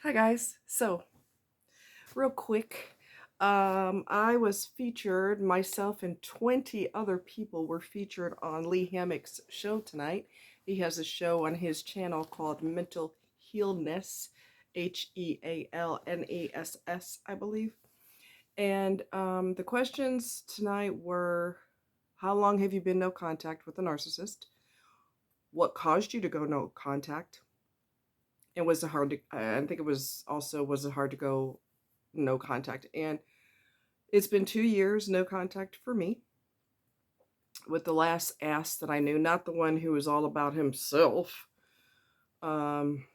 Hi guys. So, real quick, I was featured, myself and 20 other people were featured on Lee Hammock's show tonight. He has a show on his channel called Mental Healness, Healness, I believe. And the questions tonight were, how long have you been no contact with a narcissist? What caused you to go no contact? And was it hard to, I think it was also, was it hard to go no contact? And it's been 2 years no contact for me, with the last ass that I knew, not the one who was all about himself, um,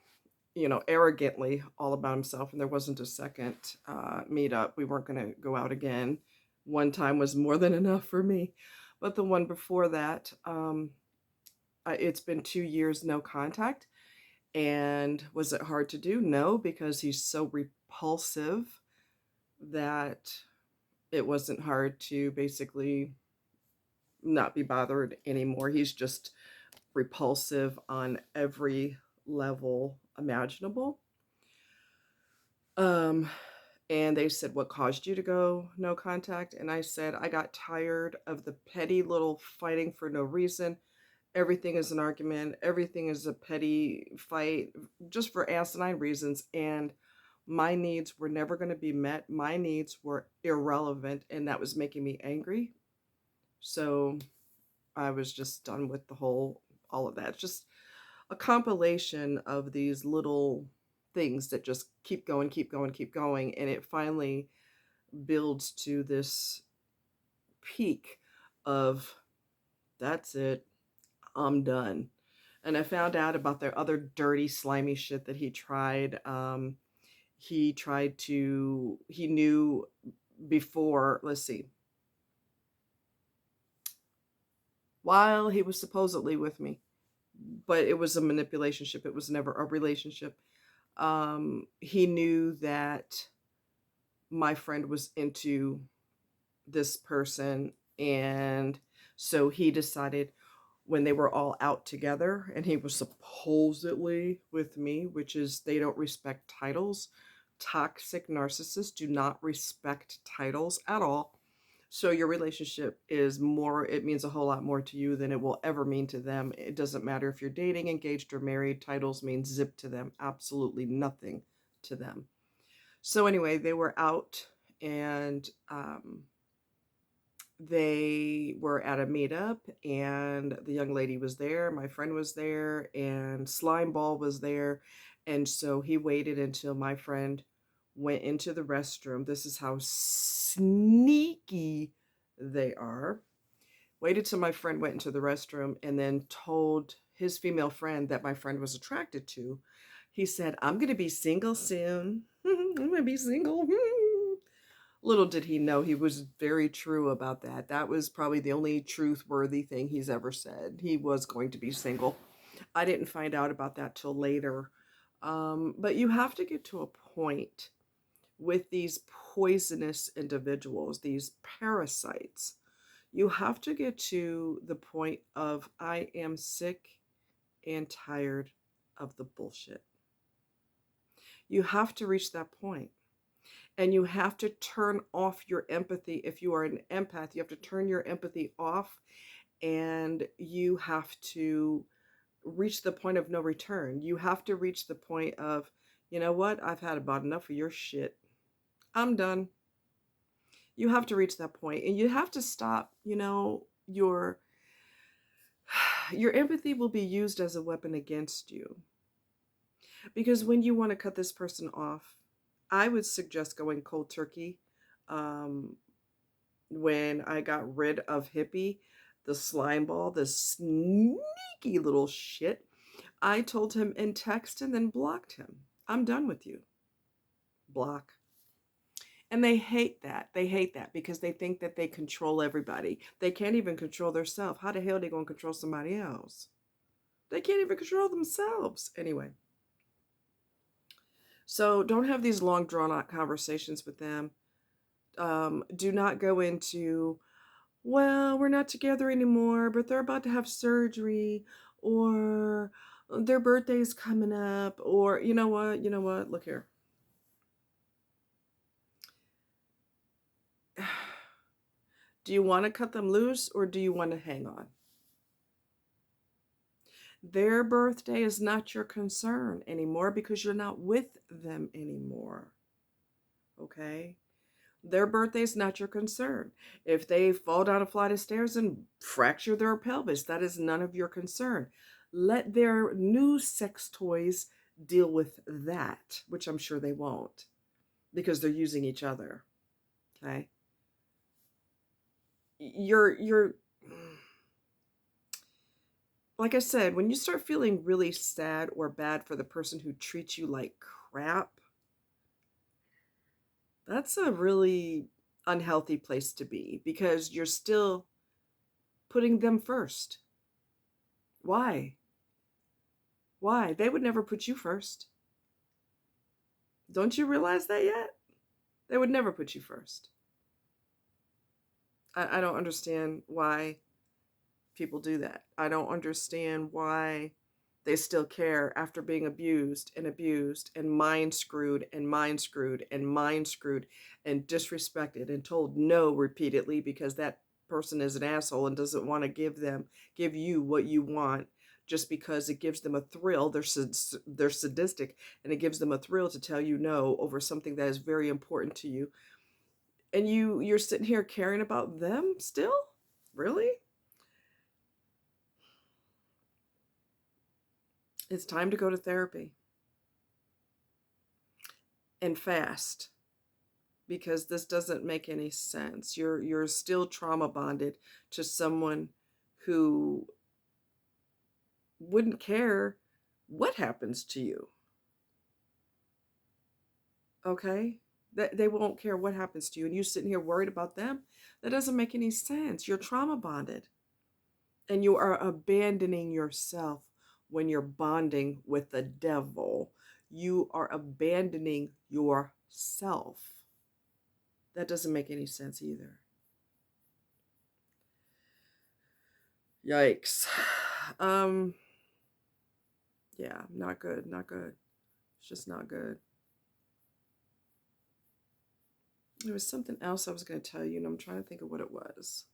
arrogantly all about himself. And there wasn't a second meetup. We weren't going to go out again. One time was more than enough for me. But the one before that, it's been 2 years no contact. And was it hard to do? No, because he's so repulsive that it wasn't hard to basically not be bothered anymore. He's just repulsive on every level imaginable. Um, and they said, "What caused you to go no contact?" And I said, "I got tired of the petty little fighting for no reason. Everything is an argument. Everything is a petty fight just for asinine reasons. And my needs were never going to be met. My needs were irrelevant, and that was making me angry. So I was just done with all of that. It's just a compilation of these little things that just keep going, keep going, keep going. And it finally builds to this peak of, that's it, I'm done. And I found out about their other dirty, slimy shit that he tried. He knew before, let's see, while he was supposedly with me, but it was a manipulationship. It was never a relationship. He knew that my friend was into this person, and so he decided, when they were all out together and he was supposedly with me, which is, they don't respect titles. Toxic narcissists do not respect titles at all. So your relationship is more, it means a whole lot more to you than it will ever mean to them. It doesn't matter if you're dating, engaged, or married. Titles mean zip to them, absolutely nothing to them. So anyway, they were out, and they were at a meetup, and the young lady was there, my friend was there, and Slimeball was there. And so he waited until my friend went into the restroom. This is how sneaky they are. Waited till my friend went into the restroom, and then told his female friend that my friend was attracted to. He said, "I'm going to be single soon." I'm going to be single. Little did he know, he was very true about that. That was probably the only truth-worthy thing he's ever said. He was going to be single. I didn't find out about that till later. But you have to get to a point with these poisonous individuals, these parasites. You have to get to the point of, I am sick and tired of the bullshit. You have to reach that point. And you have to turn off your empathy. If you are an empath, you have to turn your empathy off, and you have to reach the point of no return. You have to reach the point of, you know what? I've had about enough of your shit. I'm done. You have to reach that point, and you have to stop, your empathy will be used as a weapon against you. Because when you want to cut this person off, I would suggest going cold turkey. Um, when I got rid of Hippie, the slime ball, the sneaky little shit, I told him in text and then blocked him. I'm done with you. Block. And they hate that. They hate that because they think that they control everybody. They can't even control themselves. How the hell are they going to control somebody else? They can't even control themselves. Anyway. So don't have these long drawn out conversations with them. Do not go into, well, we're not together anymore, but they're about to have surgery, or their birthday's coming up, or you know what, look here. Do you want to cut them loose or do you want to hang on? Their birthday is not your concern anymore because you're not with them anymore. Okay? Their birthday is not your concern. If they fall down a flight of stairs and fracture their pelvis, that is none of your concern. Let their new sex toys deal with that, which I'm sure they won't because they're using each other. Okay? You're like I said, when you start feeling really sad or bad for the person who treats you like crap, that's a really unhealthy place to be because you're still putting them first. Why? Why? They would never put you first. Don't you realize that yet? They would never put you first. I don't understand why people do that. I don't understand why they still care after being abused and mind screwed and mind screwed and mind screwed and disrespected and told no repeatedly because that person is an asshole and doesn't want to give you what you want just because it gives them a thrill. They're sadistic and it gives them a thrill to tell you no over something that is very important to you. And you're sitting here caring about them still? Really? It's time to go to therapy and fast because this doesn't make any sense. You're still trauma bonded to someone who wouldn't care what happens to you. Okay? They won't care what happens to you and you sitting here worried about them. That doesn't make any sense. You're trauma bonded and you are abandoning yourself when you're bonding with the devil. You are abandoning yourself. That doesn't make any sense either. Yikes. Yeah, not good, not good. It's just not good. There was something else I was going to tell you, and I'm trying to think of what it was.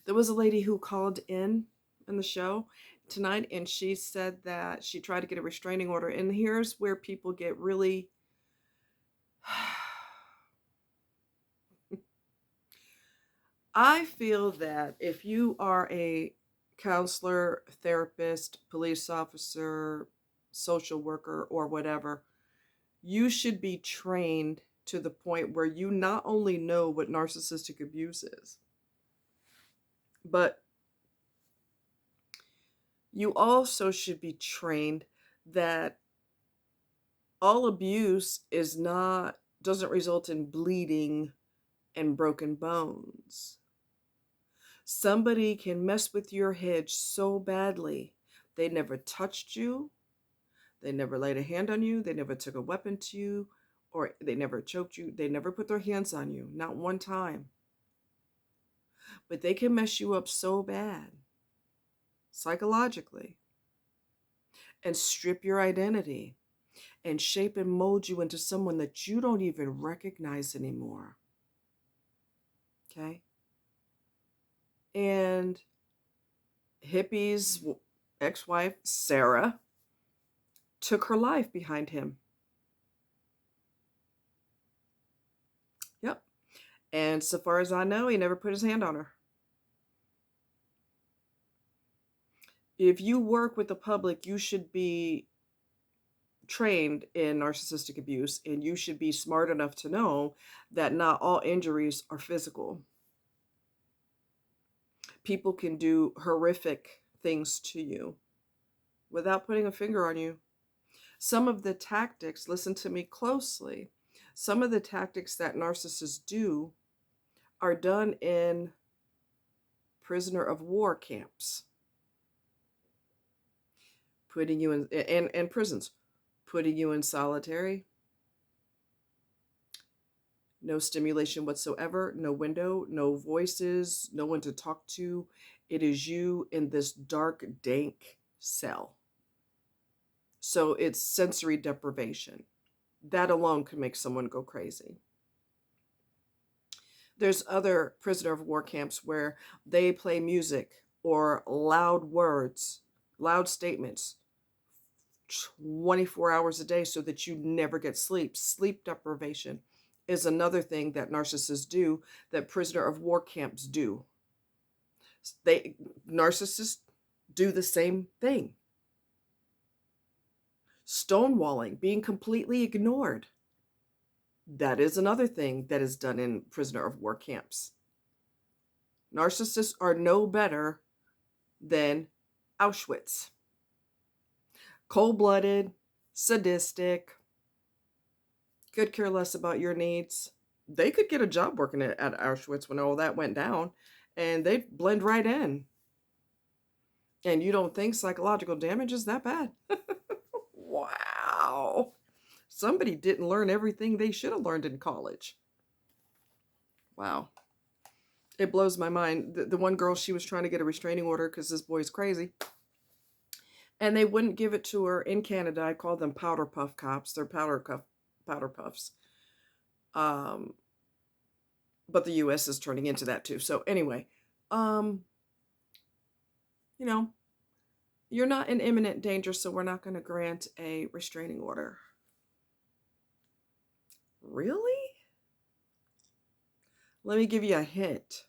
There was a lady who called in the show tonight, and she said that she tried to get a restraining order. And here's where people get really I feel that if you are a counselor, therapist, police officer, social worker, or whatever, you should be trained to the point where you not only know what narcissistic abuse is, but you also should be trained that all abuse doesn't result in bleeding and broken bones. Somebody can mess with your head so badly. They never touched you. They never laid a hand on you. They never took a weapon to you, or they never choked you. They never put their hands on you, not one time. But they can mess you up so bad, psychologically, and strip your identity and shape and mold you into someone that you don't even recognize anymore. Okay? And Hippie's ex-wife, Sarah, took her life behind him. Yep. And so far as I know, he never put his hand on her. If you work with the public, you should be trained in narcissistic abuse, and you should be smart enough to know that not all injuries are physical. People can do horrific things to you without putting a finger on you. Some of the tactics, listen to me closely, some of the tactics that narcissists do are done in prisoner of war camps, putting you in prisons, putting you in solitary, no stimulation whatsoever, no window, no voices, no one to talk to. It is you in this dark, dank cell. So it's sensory deprivation. That alone could make someone go crazy. There's other prisoner of war camps where they play music or loud words, loud statements 24 hours a day so that you never get sleep. Sleep deprivation is another thing that narcissists do that prisoner of war camps do. They narcissists do the same thing. Stonewalling, being completely ignored. That is another thing that is done in prisoner of war camps. Narcissists are no better than Auschwitz. Cold-blooded, sadistic, could care less about your needs. They could get a job working at Auschwitz when all that went down, and they'd blend right in. And you don't think psychological damage is that bad? Wow. Somebody didn't learn everything they should have learned in college. Wow. It blows my mind. The one girl, she was trying to get a restraining order because this boy's crazy. And they wouldn't give it to her in Canada. I call them powder puff cops. They're powder puffs. But the US is turning into that too. So anyway, you know, you're not in imminent danger, so we're not going to grant a restraining order. Really? Let me give you a hint.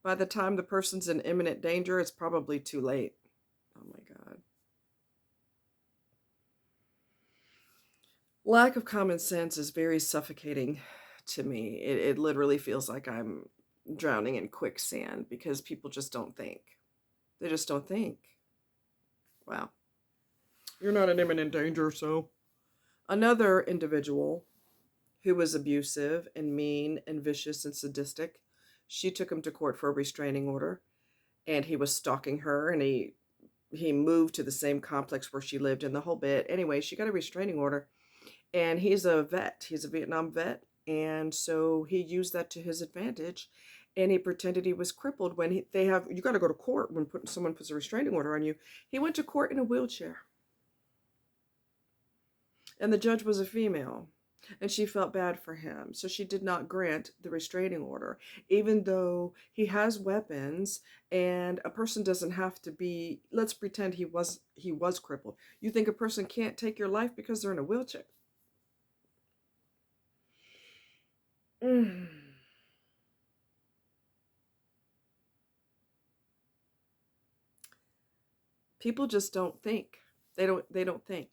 By the time the person's in imminent danger, it's probably too late. Oh my God. Lack of common sense is very suffocating to me. It literally feels like I'm drowning in quicksand because people just don't think. They just don't think. Wow. You're not in imminent danger, so. Another individual who was abusive and mean and vicious and sadistic, she took him to court for a restraining order, and he was stalking her, and he moved to the same complex where she lived in the whole bit. Anyway, she got a restraining order, and he's a vet. He's a Vietnam vet, and so he used that to his advantage, and he pretended he was crippled when you got to go to court when someone puts a restraining order on you. He went to court in a wheelchair, and the judge was a female. And she felt bad for him, so she did not grant the restraining order, even though he has weapons, and a person doesn't have to be. Let's pretend he was crippled. You think a person can't take your life because they're in a wheelchair? People just don't think. They don't think.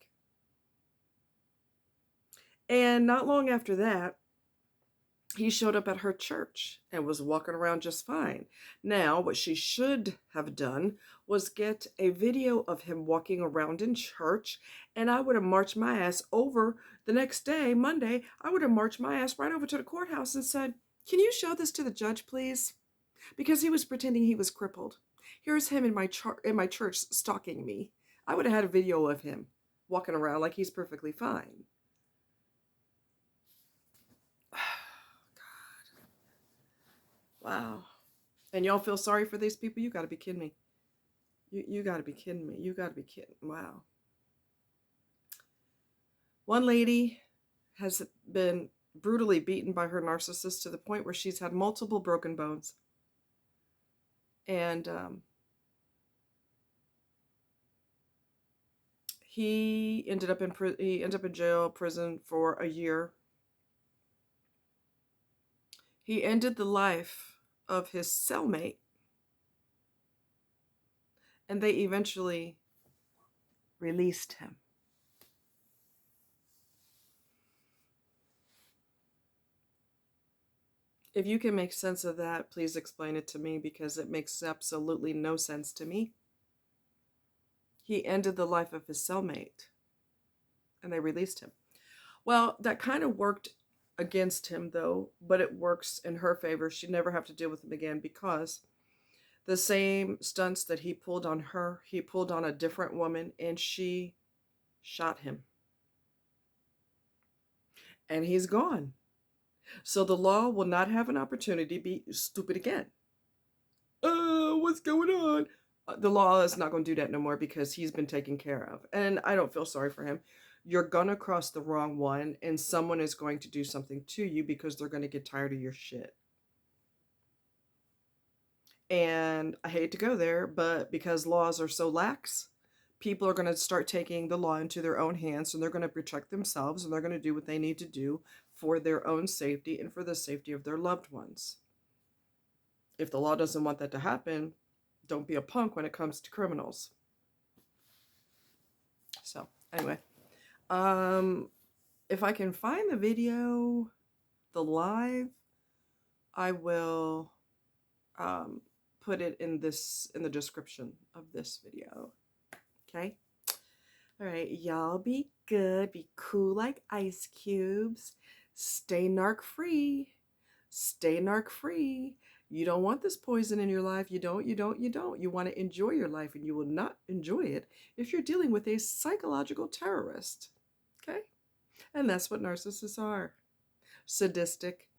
And not long after that, he showed up at her church and was walking around just fine. Now, what she should have done was get a video of him walking around in church, and I would have marched my ass over the next day, Monday. I would have marched my ass right over to the courthouse and said, "Can you show this to the judge, please?" Because he was pretending he was crippled. Here's him in my church stalking me. I would have had a video of him walking around like he's perfectly fine. Wow. And y'all feel sorry for these people? You got to be kidding me. You got to be kidding me. You got to be kidding. Wow. One lady has been brutally beaten by her narcissist to the point where she's had multiple broken bones. And he ended up in jail, prison for a year. He ended the life of his cellmate, and they eventually released him. If you can make sense of that, please explain it to me, because it makes absolutely no sense to me. He ended the life of his cellmate, and they released him. Well, that kind of worked against him, though, but it works in her favor. She'd never have to deal with him again, because the same stunts that he pulled on her, he pulled on a different woman, and she shot him. And he's gone. So the law will not have an opportunity to be stupid again. What's going on? The law is not going to do that no more, because he's been taken care of. And I don't feel sorry for him. You're going to cross the wrong one, and someone is going to do something to you because they're going to get tired of your shit. And I hate to go there, but because laws are so lax, people are going to start taking the law into their own hands, and they're going to protect themselves, and they're going to do what they need to do for their own safety and for the safety of their loved ones. If the law doesn't want that to happen, don't be a punk when it comes to criminals. So, anyway, if I can find the video, the live, I will put it in the description of this video. Okay? All right, y'all be good, be cool like ice cubes. Stay narc free. Stay narc free. You don't want this poison in your life. You don't. You want to enjoy your life, and you will not enjoy it if you're dealing with a psychological terrorist. Okay? And that's what narcissists are. Sadistic,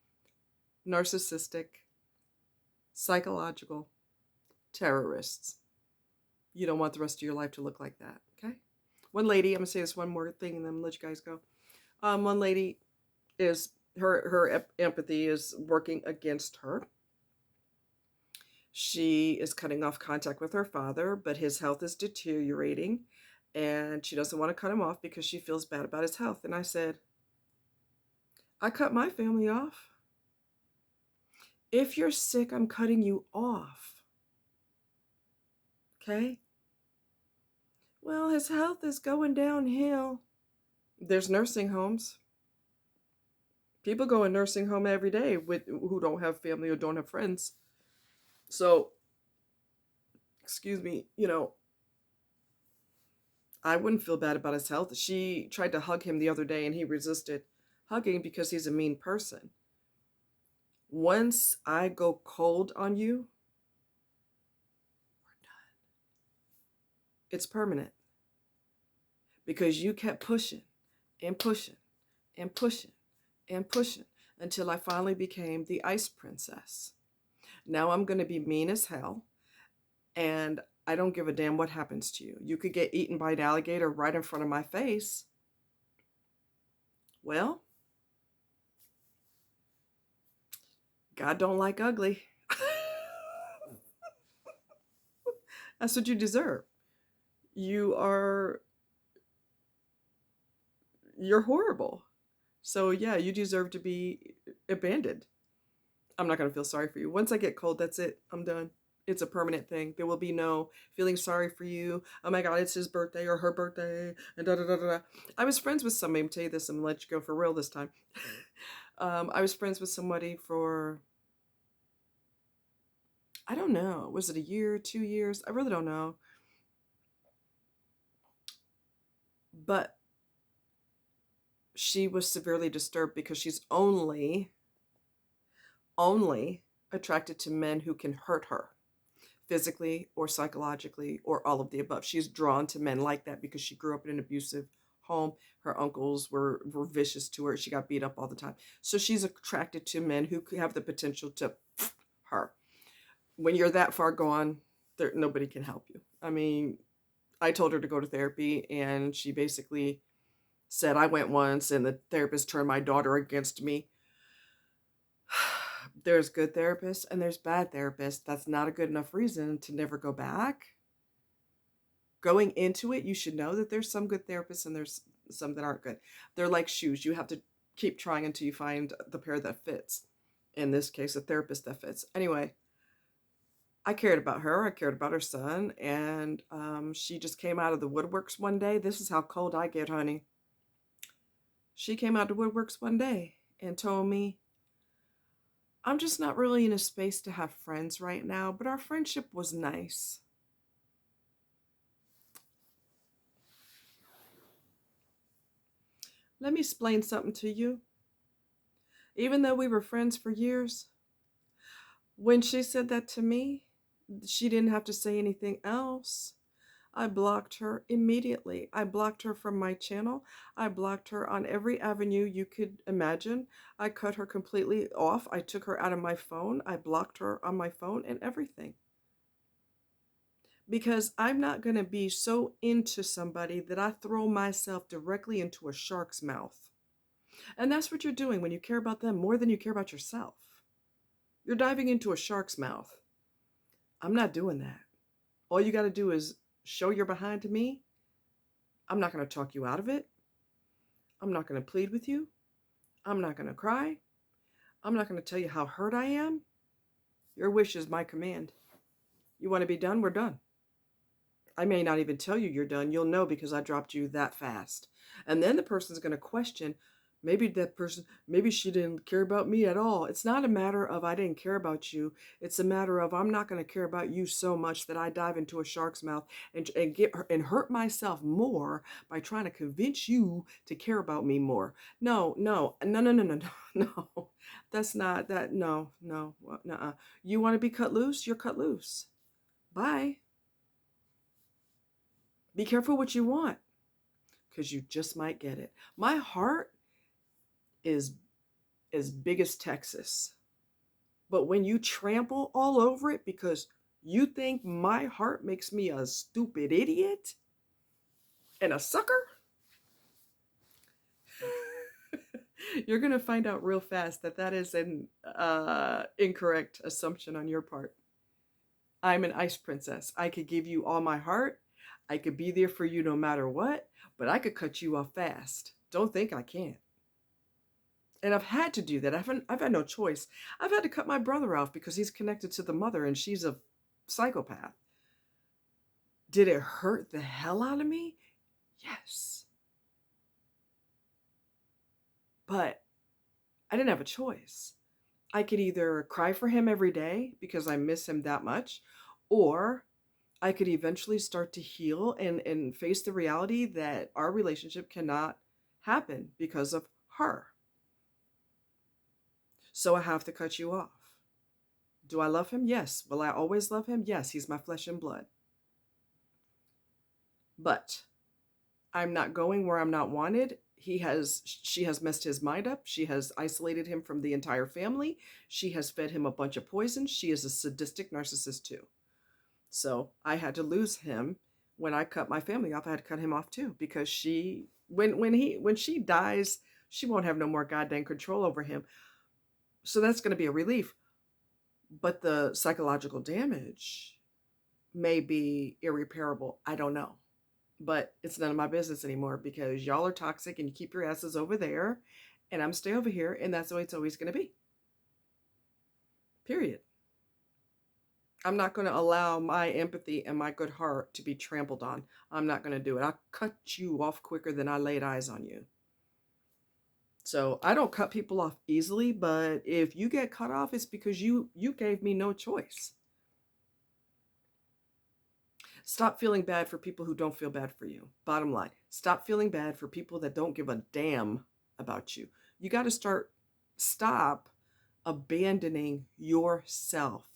narcissistic, psychological terrorists. You don't want the rest of your life to look like that. Okay? One lady, I'm going to say this one more thing and then let you guys go. One lady is, her empathy is working against her. She is cutting off contact with her father, but his health is deteriorating, and she doesn't want to cut him off because she feels bad about his health. And I said, I cut my family off. If you're sick, I'm cutting you off. Okay? Well, his health is going downhill. There's nursing homes. People go in nursing home every day who don't have family or don't have friends. So, excuse me, I wouldn't feel bad about his health. She tried to hug him the other day and he resisted hugging because he's a mean person. Once I go cold on you, we're done. It's permanent. Because you kept pushing and pushing and pushing and pushing until I finally became the ice princess. Now I'm going to be mean as hell, and I don't give a damn what happens to you. You could get eaten by an alligator right in front of my face. Well, God don't like ugly. That's what you deserve. You're horrible. So yeah, you deserve to be abandoned. I'm not going to feel sorry for you. Once I get cold, that's it. I'm done. It's a permanent thing. There will be no feeling sorry for you. Oh my God, it's his birthday or her birthday. And da da da da. I was friends with somebody. I'm tell you this. I'm gonna let you go for real this time. I was friends with somebody for, I don't know. Was it a year, 2 years? I really don't know. But she was severely disturbed because she's only attracted to men who can hurt her physically or psychologically or all of the above. She's drawn to men like that because she grew up in an abusive home. Her uncles were vicious to her. She got beat up all the time. So she's attracted to men who have the potential to her. When you're that far gone, nobody can help you. I mean, I told her to go to therapy, and she basically said, I went once and the therapist turned my daughter against me. There's good therapists and there's bad therapists. That's not a good enough reason to never go back. Going into it, you should know that there's some good therapists and there's some that aren't good. They're like shoes. You have to keep trying until you find the pair that fits. In this case, a therapist that fits. Anyway, I cared about her. I cared about her son. And she just came out of the woodworks one day. This is how cold I get, honey. She came out of the woodworks one day and told me, I'm just not really in a space to have friends right now, but our friendship was nice. Let me explain something to you. Even though we were friends for years, when she said that to me, she didn't have to say anything else. I blocked her immediately. I blocked her from my channel. I blocked her on every avenue you could imagine. I cut her completely off. I took her out of my phone. I blocked her on my phone and everything. because I'm not going to be so into somebody that I throw myself directly into a shark's mouth. And that's what you're doing when you care about them more than you care about yourself. You're diving into a shark's mouth. I'm not doing that. All you got to do is show your behind to me. I'm not going to talk you out of it. I'm not going to plead with you. I'm not going to cry. I'm not going to tell you how hurt I am. Your wish is my command. You want to be done? We're done. I may not even tell you you're done. You'll know because I dropped you that fast. And then the person's going to question, maybe she didn't care about me at all. It's not a matter of I didn't care about you. It's a matter of I'm not going to care about you so much that I dive into a shark's mouth and hurt myself more by trying to convince you to care about me more. No, no, no, no, no, no, no, no. That's not that. No, no, nuh-uh. You want to be cut loose? You're cut loose. Bye. Be careful what you want, because you just might get it. My heart is as big as Texas. But when you trample all over it because you think my heart makes me a stupid idiot and a sucker, you're going to find out real fast that that is an incorrect assumption on your part. I'm an ice princess. I could give you all my heart. I could be there for you no matter what, but I could cut you off fast. Don't think I can't. And I've had to do that. I've had no choice. I've had to cut my brother off because he's connected to the mother and she's a psychopath. Did it hurt the hell out of me? Yes. But I didn't have a choice. I could either cry for him every day because I miss him that much, or I could eventually start to heal and face the reality that our relationship cannot happen because of her. So I have to cut you off. Do I love him? Yes. Will I always love him? Yes. He's my flesh and blood. But I'm not going where I'm not wanted. She has messed his mind up. She has isolated him from the entire family. She has fed him a bunch of poison. She is a sadistic narcissist too. So I had to lose him when I cut my family off. I had to cut him off too, because when she dies, she won't have no more goddamn control over him. So that's going to be a relief. But the psychological damage may be irreparable. I don't know. But it's none of my business anymore because y'all are toxic and you keep your asses over there and I'm stay over here, and that's the way it's always going to be. Period. I'm not going to allow my empathy and my good heart to be trampled on. I'm not going to do it. I'll cut you off quicker than I laid eyes on you. So I don't cut people off easily, but if you get cut off, it's because you gave me no choice. Stop feeling bad for people who don't feel bad for you. Bottom line, stop feeling bad for people that don't give a damn about you. You got to stop abandoning yourself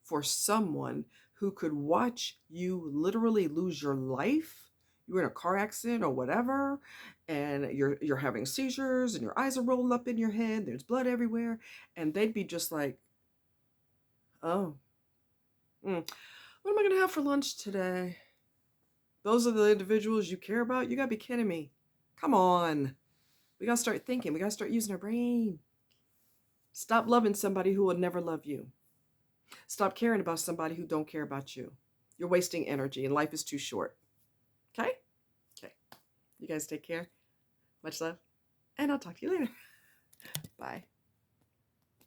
for someone who could watch you literally lose your life. You're in a car accident or whatever, and you're having seizures and your eyes are rolled up in your head. There's blood everywhere, and they'd be just like, "Oh, what am I gonna have for lunch today?" Those are the individuals you care about? You gotta be kidding me. Come on. We gotta start thinking. We gotta start using our brain. Stop loving somebody who will never love you. Stop caring about somebody who don't care about you. You're wasting energy and life is too short. Okay? Okay. You guys take care. Much love. And I'll talk to you later. Bye.